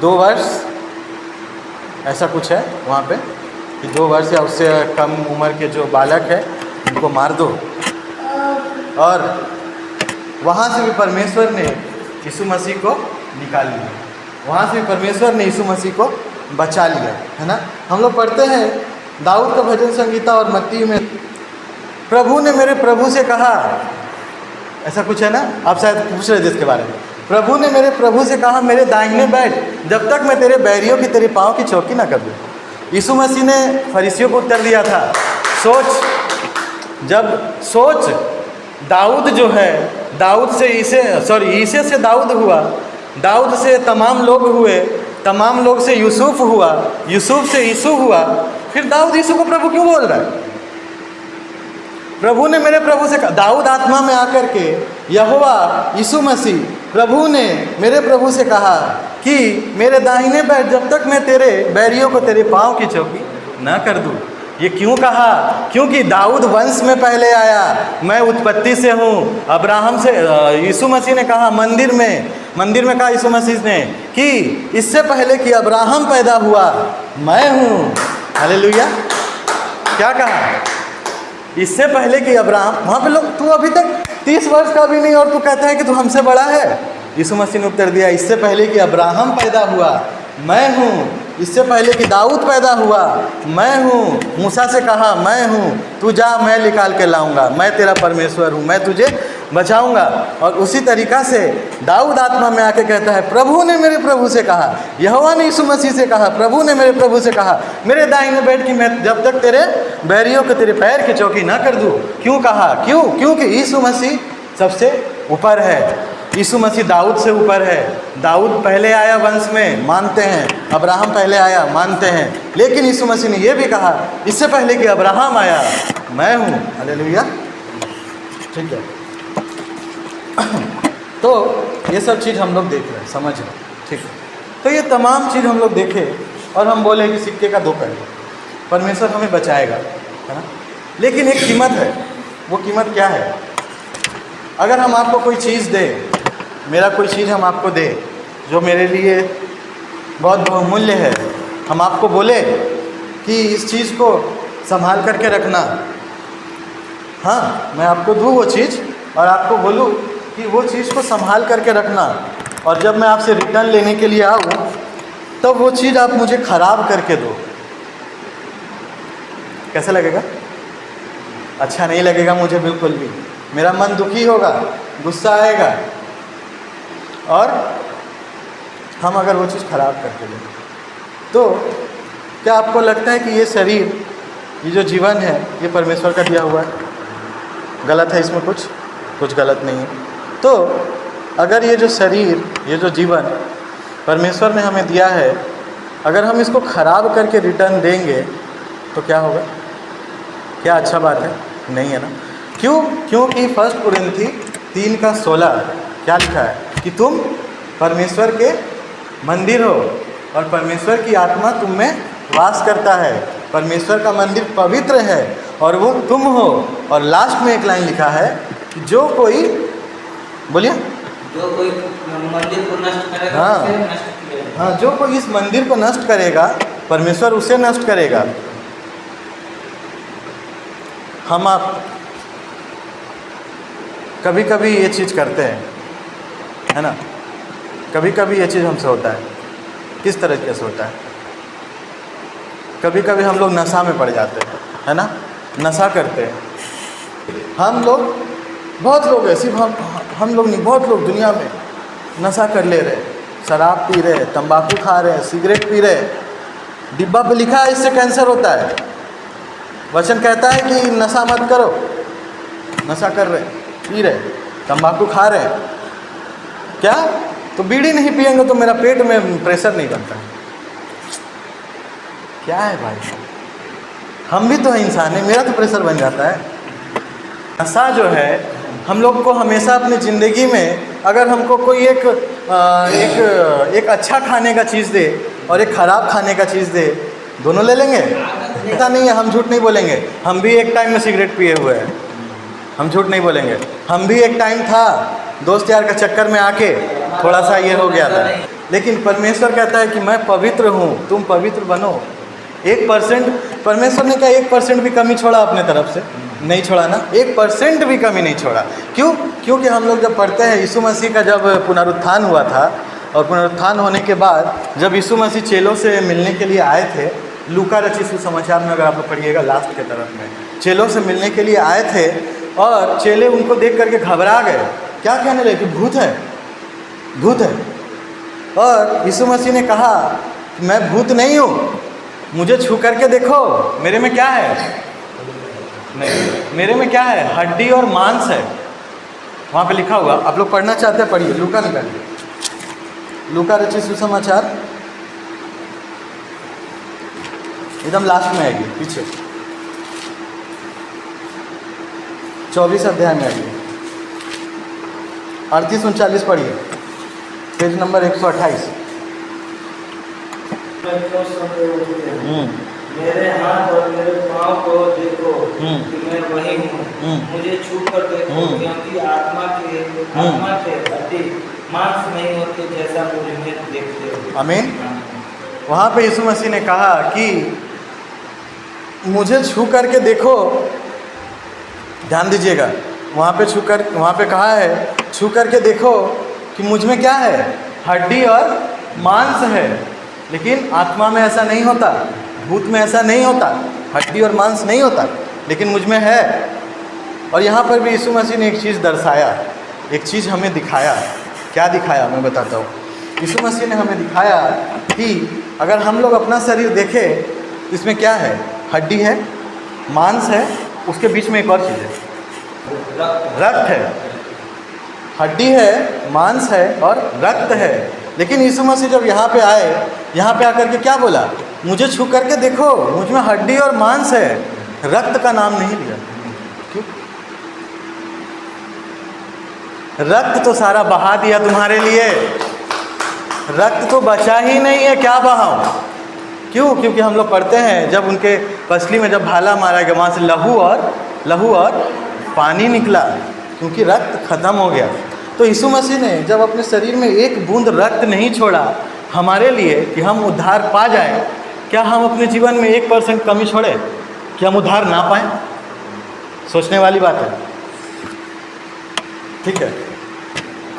2 वर्ष, ऐसा कुछ है वहाँ पे कि 2 वर्ष या उससे कम उम्र के जो बालक है उनको मार दो। और वहाँ से भी परमेश्वर ने यीशु मसीह को निकाल लिया, वहाँ से भी परमेश्वर ने यीशु मसीह को बचा लिया, है ना। हम लोग पढ़ते हैं दाऊद का भजन संगीता और मत्ती में, प्रभु ने मेरे प्रभु से कहा, ऐसा कुछ है ना। आप शायद पूछ रहे थे इसके बारे में, प्रभु ने मेरे प्रभु से कहा मेरे दाहिने बैठ जब तक मैं तेरे बैरियों की तेरे पाँव की चौकी ना कर दूँ। यीशु मसीह ने फरीसियों को उत्तर दिया था, सोच दाऊद जो है, दाऊद से ईसे से दाऊद हुआ, दाऊद से तमाम लोग हुए, तमाम लोग से यूसुफ हुआ, यूसुफ से यीशु हुआ, फिर दाऊद यीशु को प्रभु क्यों बोल रहा है? प्रभु ने मेरे प्रभु से कहा, दाऊद आत्मा में आकर के यहोवा यीशु मसीह प्रभु ने मेरे प्रभु से कहा कि मेरे दाहिने बैठ जब तक मैं तेरे बैरियों को तेरे पाँव की चौकी ना कर दूँ। ये क्यों कहा? क्योंकि दाऊद वंश में पहले आया, मैं उत्पत्ति से हूँ, अब्राहम से। यीशु मसीह ने कहा मंदिर में कहा यीशु मसीह ने कि इससे पहले कि अब्राहम पैदा हुआ मैं हूँ। हालेलुया। क्या कहा? इससे पहले कि अब्राहम, वहाँ पे लोग, तू अभी तक 30 वर्ष का भी नहीं और तू कहता है कि तू हमसे बड़ा है। यीशु मसीह ने उत्तर दिया, इससे पहले कि अब्राहम पैदा हुआ मैं हूँ, इससे पहले कि दाऊद पैदा हुआ मैं हूँ। मूसा से कहा मैं हूँ, तू जा मैं निकाल के लाऊंगा, मैं तेरा परमेश्वर हूँ, मैं तुझे बचाऊंगा। और उसी तरीक़ा से दाऊद आत्मा में आके कहता है, प्रभु ने मेरे प्रभु से कहा, यहोवा ने यीशु मसीह से कहा, प्रभु ने मेरे प्रभु से कहा मेरे दाहिने बैठ कि मैं जब तक तेरे बैरियों को तेरे पैर की चौकी ना कर दूँ। क्यों कहा? क्योंकि यीशु मसीह सबसे ऊपर है, यीशु मसीह दाऊद से ऊपर है। दाऊद पहले आया वंश में, मानते हैं, अब्राहम पहले आया, मानते हैं, लेकिन यीशु मसीह ने यह भी कहा इससे पहले कि अब्राहम आया मैं हूँ। हालेलुया। ठीक है, तो ये सब चीज़ हम लोग देख रहे हैं, समझ रहे हैं, ठीक है। तो ये तमाम चीज़ हम लोग देखें और हम बोले कि सिक्के का दो पहलू, परमेश्वर हमें बचाएगा, है ना। लेकिन एक कीमत है, वो कीमत क्या है? अगर हम आपको कोई चीज़ दे, मेरा कोई चीज़ हम आपको दे जो मेरे लिए बहुत बहुमूल्य है, हम आपको बोले कि इस चीज़ को संभाल करके रखना, हाँ, मैं आपको दूँ वो चीज़ और आपको बोलूँ कि वो चीज़ को संभाल करके रखना, और जब मैं आपसे रिटर्न लेने के लिए आऊँ तब वो चीज़ आप मुझे ख़राब करके दो, कैसा लगेगा? अच्छा नहीं लगेगा मुझे बिल्कुल भी, मेरा मन दुखी होगा, गुस्सा आएगा। और हम अगर वो चीज़ ख़राब करके दें तो क्या आपको लगता है कि ये शरीर, ये जो जीवन है, ये परमेश्वर का दिया हुआ है? गलत है इसमें? कुछ गलत नहीं है। तो अगर ये जो शरीर, ये जो जीवन परमेश्वर ने हमें दिया है, अगर हम इसको ख़राब करके रिटर्न देंगे तो क्या होगा? क्या अच्छा बात है? नहीं है ना। क्यों? क्योंकि 1 कुरिन्थी 3:16 क्या लिखा है कि तुम परमेश्वर के मंदिर हो और परमेश्वर की आत्मा तुम में वास करता है, परमेश्वर का मंदिर पवित्र है और वो तुम हो। और लास्ट में एक लाइन लिखा है कि जो कोई, बोलिए, जो कोई मंदिर को नष्ट करेगा, हाँ, उसे नष्ट करेगा। हाँ, जो कोई इस मंदिर को नष्ट करेगा परमेश्वर उसे नष्ट करेगा। हम आप कभी कभी ये चीज़ करते हैं, है ना, कभी कभी ये चीज़ हमसे होता है। किस तरीके से होता है? कभी कभी हम लोग नशा में पड़ जाते हैं, है ना, नशा करते हैं। हम लोग, बहुत लोग हैं, सिर्फ हम लोग नहीं, बहुत लोग दुनिया में नशा कर ले रहे, शराब पी रहे, तंबाकू खा रहे, सिगरेट पी रहे, डिब्बा पे लिखा है इससे कैंसर होता है। वचन कहता है कि नशा मत करो, नशा कर रहे, पी रहे, तंबाकू खा रहे, क्या? तो बीड़ी नहीं पिएंगे तो मेरा पेट में प्रेशर नहीं बनता। क्या है भाई, हम भी तो इंसान हैं, मेरा तो प्रेशर बन जाता है। नशा जो है, हम लोग को हमेशा अपनी ज़िंदगी में, अगर हमको कोई एक अच्छा खाने का चीज़ दे और एक ख़राब खाने का चीज़ दे, दोनों ले लेंगे? ऐसा नहीं है, हम झूठ नहीं बोलेंगे, हम भी एक टाइम में सिगरेट पिए हुए हैं, हम झूठ नहीं बोलेंगे। हम भी एक टाइम था, दोस्त यार का चक्कर में आके थोड़ा सा ये हो गया था, लेकिन परमेश्वर कहता है कि मैं पवित्र हूँ, तुम पवित्र बनो। 1%, परमेश्वर ने क्या 1% भी कमी छोड़ा अपने तरफ से? नहीं छोड़ा ना, 1% भी कमी नहीं छोड़ा। क्यों? क्योंकि हम लोग जब पढ़ते हैं यीशु मसीह का जब पुनरुत्थान हुआ था, और पुनरुत्थान होने के बाद जब यीशु मसीह चेलों से मिलने के लिए आए थे, लूका रचित सुसमाचार में अगर आप पढ़िएगा लास्ट के तरफ में, चेलों से मिलने के लिए आए थे और चेले उनको देख करके घबरा गए। क्या कहने लगे? कि भूत है, भूत है। और यीशु मसीह ने कहा कि मैं भूत नहीं हूँ, मुझे छू करके देखो, मेरे में क्या है? नहीं, मेरे में क्या है? हड्डी और मांस है। वहाँ पे लिखा हुआ, आप लोग पढ़ना चाहते हैं पढ़िए, लूका निकालिए, लूका रचित सुसमाचार एकदम लास्ट में आएगी, पीछे 24 अध्याय में आएगी, 38-39 पढ़िए, पेज नंबर 128। मेरे हाथ और मेरे पाँव को देखो कि मैं वही हूँ, मुझे छू कर देखो, क्योंकि आत्मा के हड्डी मांस नहीं होते जैसा मुझ में देखते हो। आमीन। वहाँ पे यीशु मसीह ने कहा कि मुझे छू करके देखो, ध्यान दीजिएगा, वहाँ पे कहा है छू करके देखो कि मुझ में क्या है? हड्डी और मांस है। लेकिन आत्मा में ऐसा नहीं होता, भूत में ऐसा नहीं होता, हड्डी और मांस नहीं होता, लेकिन मुझ में है। और यहाँ पर भी यीशु मसीह ने एक चीज़ दर्शाया, एक चीज़ हमें दिखाया। क्या दिखाया मैं बताता हूँ। यीशु मसीह ने हमें दिखाया कि अगर हम लोग अपना शरीर देखें, इसमें क्या है? हड्डी है, मांस है, उसके बीच में एक और चीज़ है, रक्त है। हड्डी है, मांस है और रक्त है। लेकिन यीशु मसीह जब यहाँ पे आए, यहाँ पे आकर के क्या बोला? मुझे छू करके देखो, मुझ में हड्डी और मांस है, रक्त का नाम नहीं लिया। क्यों? रक्त तो सारा बहा दिया तुम्हारे लिए, रक्त तो बचा ही नहीं है, क्या बहाओ? क्यों? क्योंकि हम लोग पढ़ते हैं जब उनके पसली में जब भाला मारा गया, वहाँ से लहू और पानी निकला, क्योंकि रक्त खत्म हो गया। तो यीशु मसीह ने जब अपने शरीर में एक बूंद रक्त नहीं छोड़ा हमारे लिए कि हम उद्धार पा जाएं, क्या हम अपने जीवन में 1% कमी छोड़े कि हम उद्धार ना पाएं? सोचने वाली बात है, ठीक है।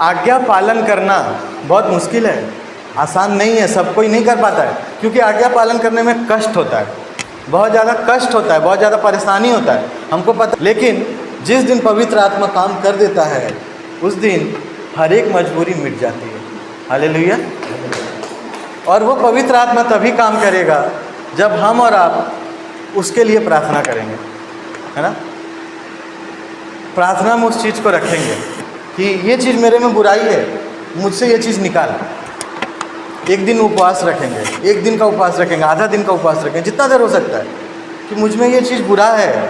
आज्ञा पालन करना बहुत मुश्किल है, आसान नहीं है, सब कोई नहीं कर पाता है, क्योंकि आज्ञा पालन करने में कष्ट होता है, बहुत ज़्यादा कष्ट होता है, बहुत ज़्यादा परेशानी होता है, हमको पता। लेकिन जिस दिन पवित्र आत्मा काम कर देता है, उस दिन हर एक मजबूरी मिट जाती है। हालेलुया। और वो पवित्र आत्मा तभी काम करेगा जब हम और आप उसके लिए प्रार्थना करेंगे, है ना। प्रार्थना में उस चीज़ को रखेंगे कि ये चीज़ मेरे में बुराई है, मुझसे ये चीज़ निकाल। एक दिन उपवास रखेंगे, एक दिन का उपवास रखेंगे, आधा दिन का उपवास रखेंगे, जितना देर हो सकता है, कि मुझ में ये चीज़ बुरा है,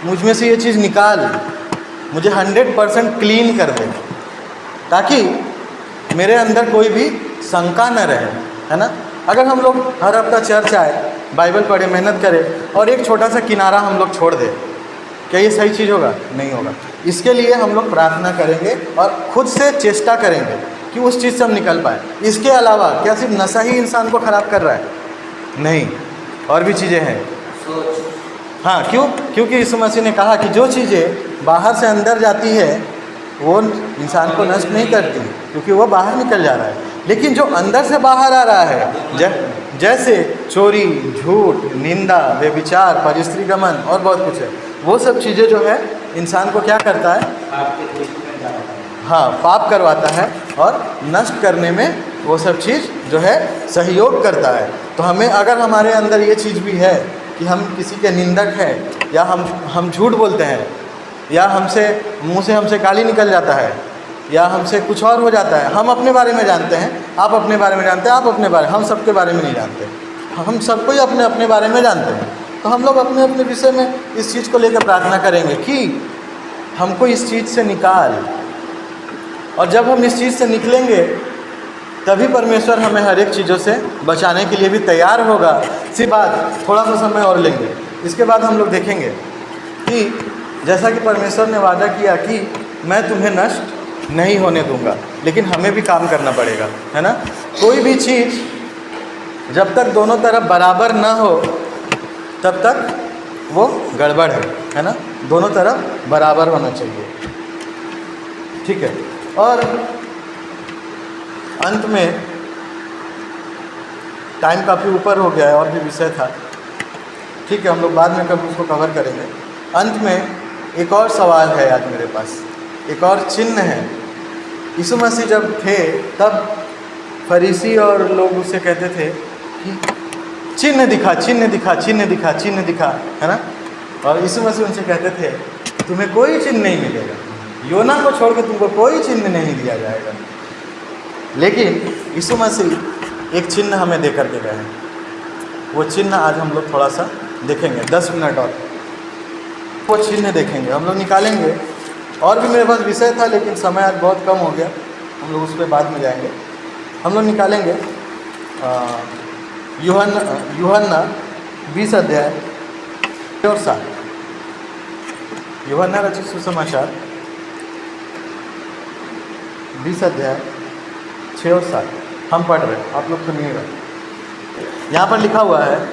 मुझ में से ये चीज़ निकाल, मुझे 100% क्लीन कर दे, ताकि मेरे अंदर कोई भी शंका न रहे, है ना। अगर हम लोग हर हफ्ता चर्च आए, बाइबल पढ़े, मेहनत करें और एक छोटा सा किनारा हम लोग छोड़ दें, क्या ये सही चीज़ होगा? नहीं होगा। इसके लिए हम लोग प्रार्थना करेंगे और खुद से चेष्टा करेंगे कि उस चीज़ से हम निकल पाए। इसके अलावा क्या सिर्फ नशा ही इंसान को ख़राब कर रहा है? नहीं, और भी चीज़ें हैं। हाँ, क्यों? क्योंकि यीशु मसीह ने कहा कि जो चीज़ें बाहर से अंदर जाती है वो इंसान को नष्ट नहीं करती, क्योंकि वो बाहर निकल जा रहा है। लेकिन जो अंदर से बाहर आ रहा है, जैसे चोरी, झूठ, निंदा, व्यभिचार, परस्त्री गमन और बहुत कुछ है, वो सब चीज़ें जो है इंसान को क्या करता है? हाँ, पाप करवाता है और नष्ट करने में वो सब चीज़ जो है सहयोग करता है। तो हमें, अगर हमारे अंदर ये चीज़ भी है कि हम किसी के निंदक हैं, या हम झूठ बोलते हैं, या हमसे मुंह से हमसे गाली निकल जाता है, या हमसे कुछ और हो जाता है, हम अपने बारे में जानते हैं, आप अपने बारे में जानते हैं, आप अपने बारे, हम सबके बारे में नहीं जानते, हम सबको ही अपने अपने बारे में जानते हैं। तो हम लोग अपने अपने विषय में इस चीज़ को लेकर प्रार्थना करेंगे कि हमको इस चीज़ से निकाल। और जब हम इस चीज़ से निकलेंगे तभी परमेश्वर हमें हर एक चीज़ों से बचाने के लिए भी तैयार होगा। इसी बात थोड़ा सा समय और लेंगे, इसके बाद हम लोग देखेंगे कि जैसा कि परमेश्वर ने वादा किया कि मैं तुम्हें नष्ट नहीं होने दूंगा, लेकिन हमें भी काम करना पड़ेगा, है ना। कोई भी चीज़ जब तक दोनों तरफ बराबर ना हो तब तक वो गड़बड़ है ना। दोनों तरफ बराबर होना चाहिए, ठीक है। और अंत में टाइम काफ़ी ऊपर हो गया है, और भी विषय था, ठीक है, हम लोग बाद में कभी उसको कवर करेंगे। अंत में एक और सवाल है आज मेरे पास, एक और चिन्ह है यीशु मसीह जब थे तब फरीसी और लोग उससे कहते थे कि चिन्ह दिखा, चिन्ह दिखा, चिन्ह दिखा, चिन्ह दिखा, है ना। और यीशु मसीह उनसे कहते थे तुम्हें कोई चिन्ह नहीं मिलेगा, योना को छोड़ के तुमको कोई चिन्ह नहीं दिया जाएगा। लेकिन यीशु मसीह एक चिन्ह हमें दे करके गए हैं। वो चिन्ह आज हम लोग थोड़ा सा देखेंगे, 10 मिनट और वो चिन्ह देखेंगे, हम लोग निकालेंगे। और भी मेरे पास विषय था लेकिन समय आज बहुत कम हो गया, हम लोग उस पर बाद में जाएंगे। हम लोग निकालेंगे यूहन्ना 20 अध्याय 6 और 7। यूहन्ना रचित सुसमाचार 20 अध्याय 6 और 7 हम पढ़ रहे हैं, आप लोग सुनिएगा। यहाँ पर लिखा हुआ है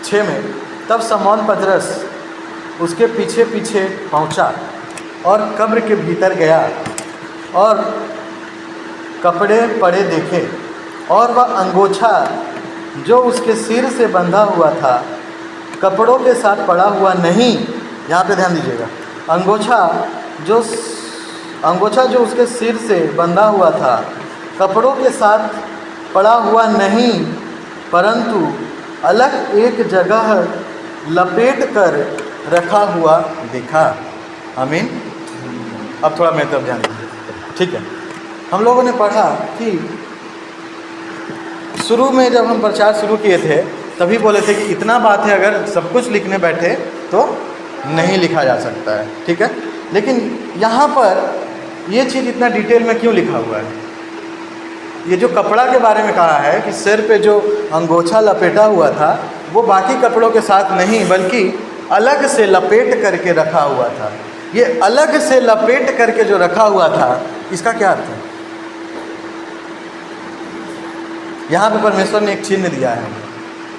6 में, तब शमौन पतरस उसके पीछे पीछे पहुँचा और कब्र के भीतर गया और कपड़े पड़े देखे, और वह अंगोछा जो उसके सिर से बंधा हुआ था कपड़ों के साथ पड़ा हुआ नहीं। यहाँ पे ध्यान दीजिएगा, अंगोछा जो उसके सिर से बंधा हुआ था कपड़ों के साथ पड़ा हुआ नहीं, परंतु अलग एक जगह लपेट कर रखा हुआ दिखा। आमीन। अब थोड़ा मेरी तरफ ध्यान दीजिए, ठीक है। हम लोगों ने पढ़ा कि शुरू में जब हम प्रचार शुरू किए थे तभी बोले थे कि इतना बात है, अगर सब कुछ लिखने बैठे तो नहीं लिखा जा सकता है, ठीक है। लेकिन यहाँ पर ये चीज़ इतना डिटेल में क्यों लिखा हुआ है? ये जो कपड़ा के बारे में कहा है कि सिर पे जो अंगोछा लपेटा हुआ था वो बाकी कपड़ों के साथ नहीं बल्कि अलग से लपेट करके रखा हुआ था। ये अलग से लपेट करके जो रखा हुआ था, इसका क्या अर्थ है? यहाँ पे परमेश्वर ने एक चिन्ह दिया है।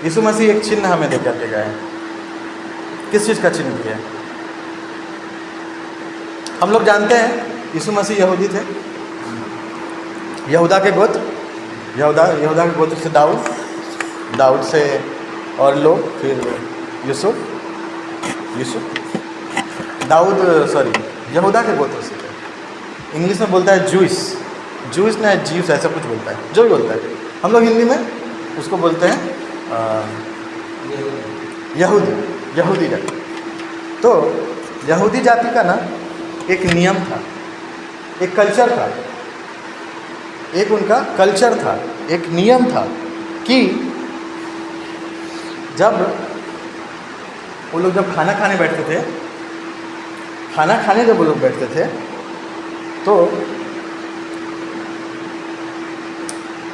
यीशु मसीह एक चिन्ह हमें दे करके गए हैं। किस चीज़ का चिन्ह दिया है? हम लोग जानते हैं यीशु मसीह यहूदी थे, यहूदा के गोत्र, यहूदा के गोत्र से दाऊद से और लोग, फिर यूसुफ यहूदा के गोत्र से थे। इंग्लिश में बोलता है जूस ना जीव्स, ऐसा कुछ बोलता है, जो भी बोलता है। हम लोग हिंदी में उसको बोलते हैं यहूदी जाति। तो यहूदी जाति का ना एक नियम था, एक कल्चर था, एक उनका कल्चर था, एक नियम था कि जब वो लोग जब खाना खाने बैठते थे, जब वो लोग बैठते थे तो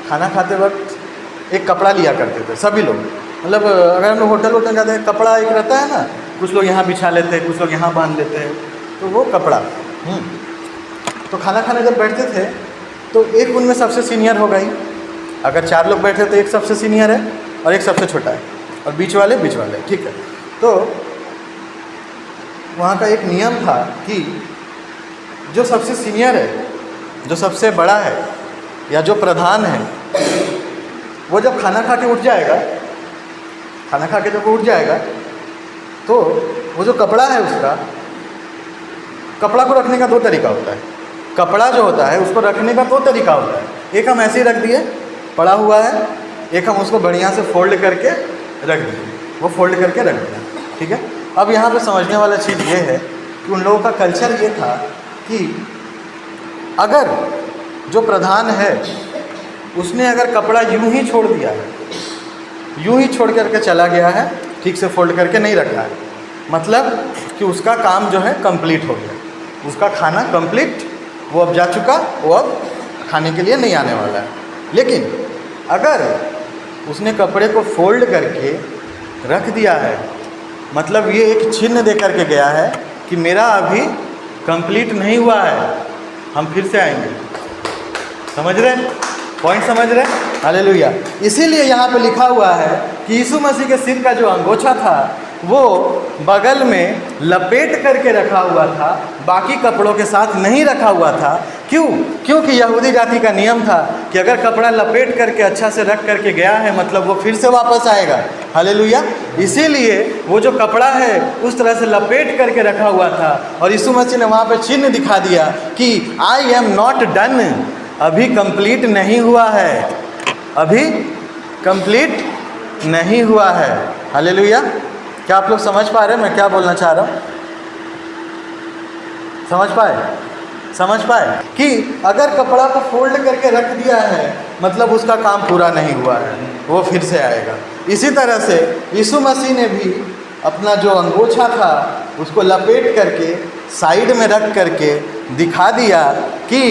खाना खाते वक्त एक कपड़ा लिया करते थे सभी लोग। मतलब अगर हम लोग होटल जाते हैं, कपड़ा एक रहता है ना, कुछ लोग यहाँ बिछा लेते हैं, कुछ लोग यहाँ बांध लेते हैं, तो वो कपड़ा तो खाना खाने जब बैठते थे तो एक उनमें सबसे सीनियर हो गई। अगर 4 लोग बैठे तो एक सबसे सीनियर है और एक सबसे छोटा है और बीच वाले, ठीक है। तो वहाँ का एक नियम था कि जो सबसे सीनियर है, जो सबसे बड़ा है या जो प्रधान है, वो जब खाना खा के उठ जाएगा, तो वो जो कपड़ा है उसका, कपड़ा को रखने का 2 तरीका होता है। कपड़ा जो होता है उसको रखने का 2 तरीका होता है। एक हम ऐसे ही रख दिए, पड़ा हुआ है, एक हम उसको बढ़िया से फोल्ड करके रख दिए, वो फोल्ड करके रख दिया, ठीक है। अब यहाँ पे समझने वाला चीज़ ये है कि उन लोगों का कल्चर ये था कि अगर जो प्रधान है उसने अगर कपड़ा यूं ही छोड़ दिया है, यूं ही छोड़ करके चला गया है, ठीक से फोल्ड करके नहीं रखा है, मतलब कि उसका काम जो है कंप्लीट हो गया, उसका खाना कंप्लीट, वो अब जा चुका, वो अब खाने के लिए नहीं आने वाला है। लेकिन अगर उसने कपड़े को फोल्ड करके रख दिया है, मतलब ये एक चिन्ह दे करके गया है कि मेरा अभी कंप्लीट नहीं हुआ है, हम फिर से आएंगे। समझ रहे हैं? पॉइंट समझ रहे हैं? हालेलुया। इसीलिए यहाँ पे लिखा हुआ है कि यीशु मसीह के सिर का जो अंगोछा था वो बगल में लपेट करके रखा हुआ था, बाकी कपड़ों के साथ नहीं रखा हुआ था। क्यों? क्योंकि यहूदी जाति का नियम था कि अगर कपड़ा लपेट करके अच्छा से रख करके गया है मतलब वो फिर से वापस आएगा। हालेलुया। इसीलिए वो जो कपड़ा है उस तरह से लपेट करके रखा हुआ था और यीशु मसीह ने वहाँ पे चिन्ह दिखा दिया कि आई एम नॉट डन, अभी कंप्लीट नहीं हुआ है, अभी कंप्लीट नहीं हुआ है। हालेलुया। क्या आप लोग समझ पा रहे हैं मैं क्या बोलना चाह रहा हूँ? समझ पाए कि अगर कपड़ा को फोल्ड करके रख दिया है मतलब उसका काम पूरा नहीं हुआ है, वो फिर से आएगा। इसी तरह से यीशु मसीह ने भी अपना जो अंगोछा था उसको लपेट करके साइड में रख करके दिखा दिया कि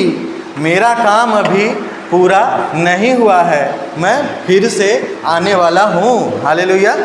मेरा काम अभी पूरा नहीं हुआ है, मैं फिर से आने वाला हूँ। हालेलुया।